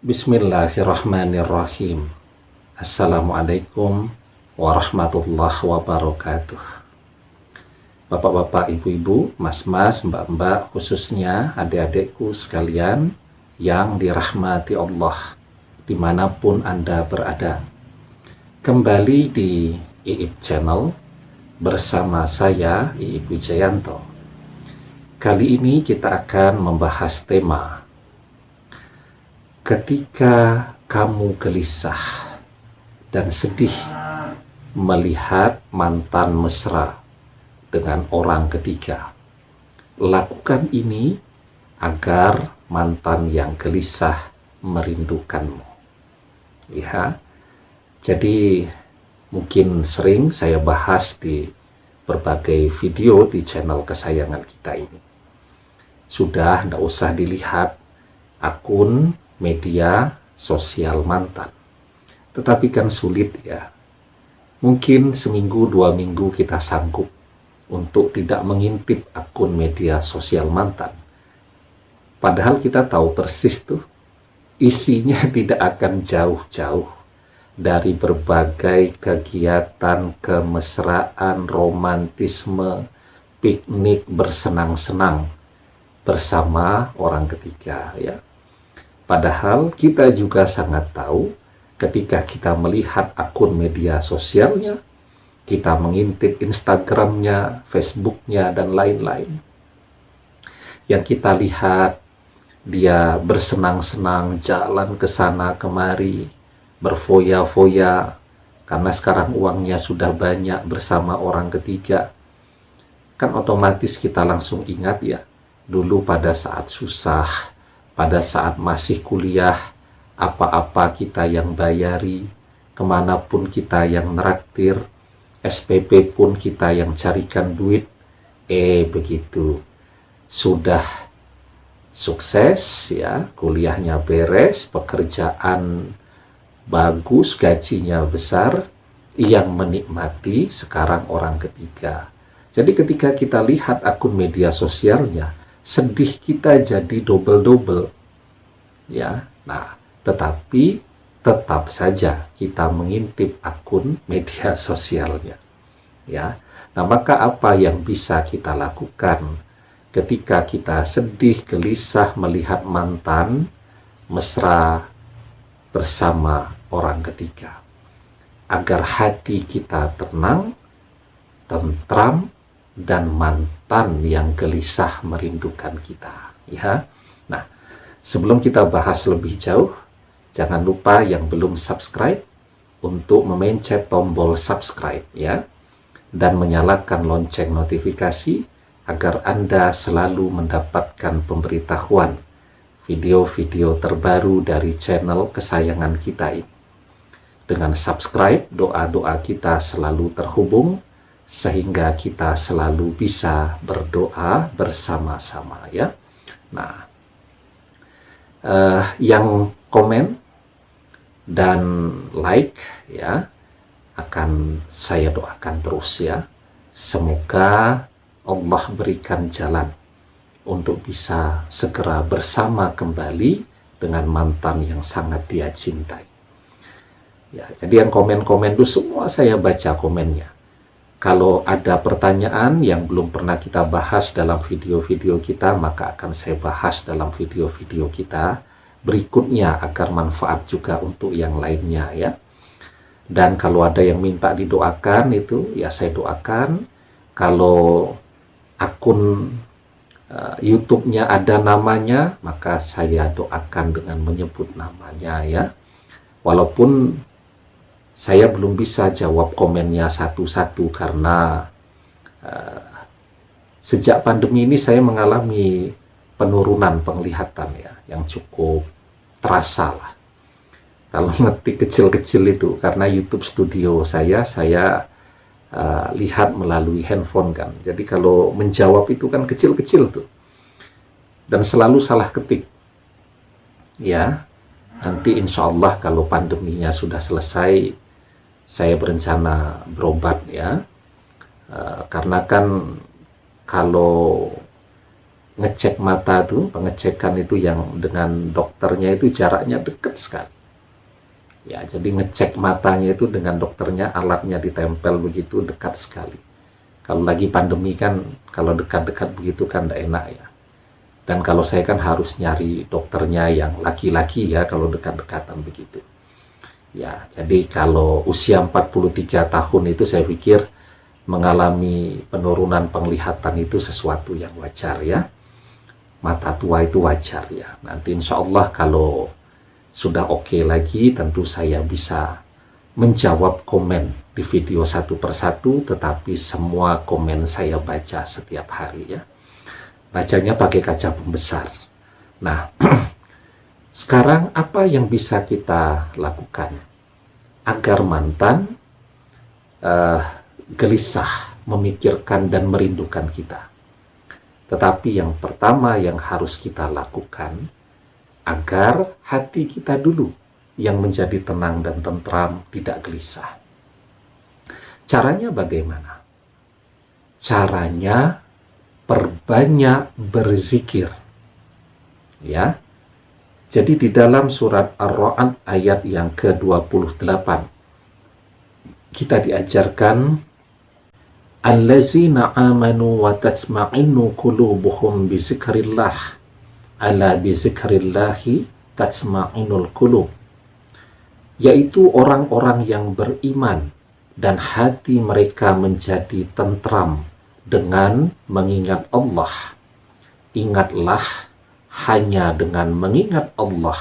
Bismillahirrahmanirrahim. Assalamualaikum warahmatullahi wabarakatuh. Bapak-bapak, ibu-ibu, mas-mas, mbak-mbak, khususnya adik-adikku sekalian yang dirahmati Allah dimanapun Anda berada. Kembali di Iip Channel bersama saya, Iip Wijayanto. Kali ini kita akan membahas tema ketika kamu gelisah dan sedih melihat mantan mesra dengan orang ketiga. Lakukan ini agar mantan yang gelisah merindukanmu. Ya, jadi mungkin sering saya bahas di berbagai video di channel kesayangan kita ini. Sudah tidak usah dilihat akun media sosial mantan. Tetapi kan sulit ya. Mungkin seminggu, 2 minggu kita sanggup untuk tidak mengintip akun media sosial mantan. Padahal kita tahu persis tuh, isinya tidak akan jauh-jauh dari berbagai kegiatan kemesraan, romantisme, piknik, bersenang-senang bersama orang ketiga ya. Padahal kita juga sangat tahu ketika kita melihat akun media sosialnya, kita mengintip Instagramnya, Facebooknya, dan lain-lain. Yang kita lihat, dia bersenang-senang, jalan ke sana kemari, berfoya-foya, karena sekarang uangnya sudah banyak bersama orang ketiga. Kan otomatis kita langsung ingat ya, dulu pada saat susah, pada saat masih kuliah, apa-apa kita yang bayari, kemanapun kita yang neraktir, SPP pun kita yang carikan duit. Begitu sudah sukses ya, kuliahnya beres, pekerjaan bagus, gajinya besar, yang menikmati sekarang orang ketiga. Jadi ketika kita lihat akun media sosialnya, sedih kita jadi double-double ya. Nah, tetapi tetap saja kita mengintip akun media sosialnya ya. Nah, maka apa yang bisa kita lakukan ketika kita sedih, gelisah melihat mantan mesra bersama orang ketiga, agar hati kita tenang, tentram, dan mantan yang gelisah merindukan kita ya. Nah, sebelum kita bahas lebih jauh, jangan lupa yang belum subscribe untuk memencet tombol subscribe ya, dan menyalakan lonceng notifikasi agar Anda selalu mendapatkan pemberitahuan video-video terbaru dari channel kesayangan kita ini. Dengan subscribe, doa-doa kita selalu terhubung sehingga kita selalu bisa berdoa bersama-sama ya. Nah, yang komen dan like ya, akan saya doakan terus ya. Semoga Allah berikan jalan untuk bisa segera bersama kembali dengan mantan yang sangat dia cintai ya. Jadi yang komen-komen itu semua saya baca komennya. Kalau ada pertanyaan yang belum pernah kita bahas dalam video-video kita, maka akan saya bahas dalam video-video kita berikutnya agar manfaat juga untuk yang lainnya ya. Dan kalau ada yang minta didoakan itu ya saya doakan. Kalau akun YouTube-nya ada namanya, maka saya doakan dengan menyebut namanya ya. Walaupun saya belum bisa jawab komennya satu-satu karena sejak pandemi ini saya mengalami penurunan penglihatan ya, yang cukup terasa lah. Kalau ngetik kecil-kecil itu, karena YouTube studio saya lihat melalui handphone kan. Jadi kalau menjawab itu kan kecil-kecil tuh. Dan selalu salah ketik. Ya, nanti insya Allah kalau pandeminya sudah selesai, saya berencana berobat ya. Karena kan kalau ngecek mata tuh, pengecekan itu yang dengan dokternya itu jaraknya dekat sekali. Ya, jadi ngecek matanya itu dengan dokternya, alatnya ditempel begitu dekat sekali. Kalau lagi pandemi kan, kalau dekat-dekat begitu kan tidak enak ya. Dan kalau saya kan harus nyari dokternya yang laki-laki ya, kalau dekat-dekatan begitu. Ya, jadi kalau usia 43 tahun itu saya pikir mengalami penurunan penglihatan itu sesuatu yang wajar ya. Mata tua itu wajar ya. Nanti insya Allah kalau sudah oke lagi, tentu saya bisa menjawab komen di video satu persatu, tetapi semua komen saya baca setiap hari ya. Bacanya pakai kaca pembesar. Nah, sekarang apa yang bisa kita lakukan agar mantan gelisah, memikirkan dan merindukan kita? Tetapi yang pertama yang harus kita lakukan agar hati kita dulu yang menjadi tenang dan tentram, tidak gelisah. Caranya bagaimana? Caranya perbanyak berzikir. Ya. Jadi di dalam surat Ar-Ra'd ayat yang ke-28 kita diajarkan allazina amanu wa tasma'innu qulubuhum bi zikrillah ala bi zikrillahi tasma'inul qulub, yaitu orang-orang yang beriman dan hati mereka menjadi tentram dengan mengingat Allah. Ingatlah, hanya dengan mengingat Allah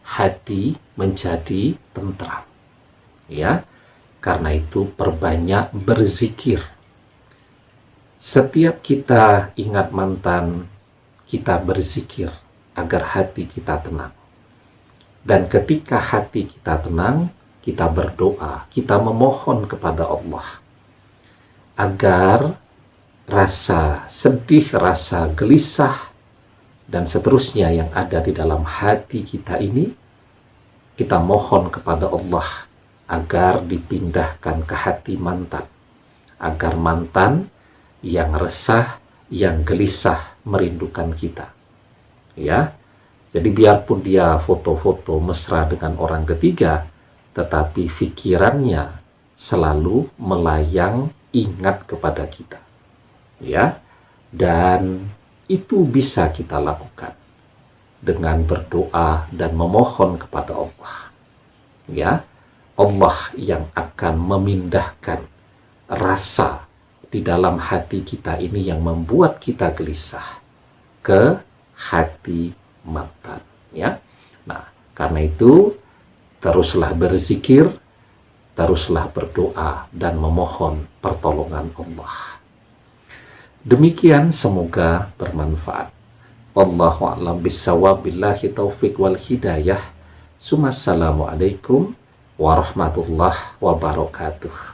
hati menjadi tentram. Ya, karena itu perbanyak berzikir. Setiap kita ingat mantan, kita berzikir agar hati kita tenang. Dan ketika hati kita tenang, kita berdoa, kita memohon kepada Allah agar rasa sedih, rasa gelisah, dan seterusnya yang ada di dalam hati kita ini, kita mohon kepada Allah agar dipindahkan ke hati mantan, agar mantan yang resah, yang gelisah merindukan kita. Ya, jadi biarpun dia foto-foto mesra dengan orang ketiga, tetapi pikirannya selalu melayang ingat kepada kita. Ya, dan itu bisa kita lakukan dengan berdoa dan memohon kepada Allah. Ya, Allah yang akan memindahkan rasa di dalam hati kita ini yang membuat kita gelisah ke hati mantan. Ya, nah karena itu teruslah berzikir, teruslah berdoa dan memohon pertolongan Allah. Demikian, semoga bermanfaat. Wallahu a'lam bishawab, billahi taufik wal hidayah. Assalamualaikum warahmatullahi wabarakatuh.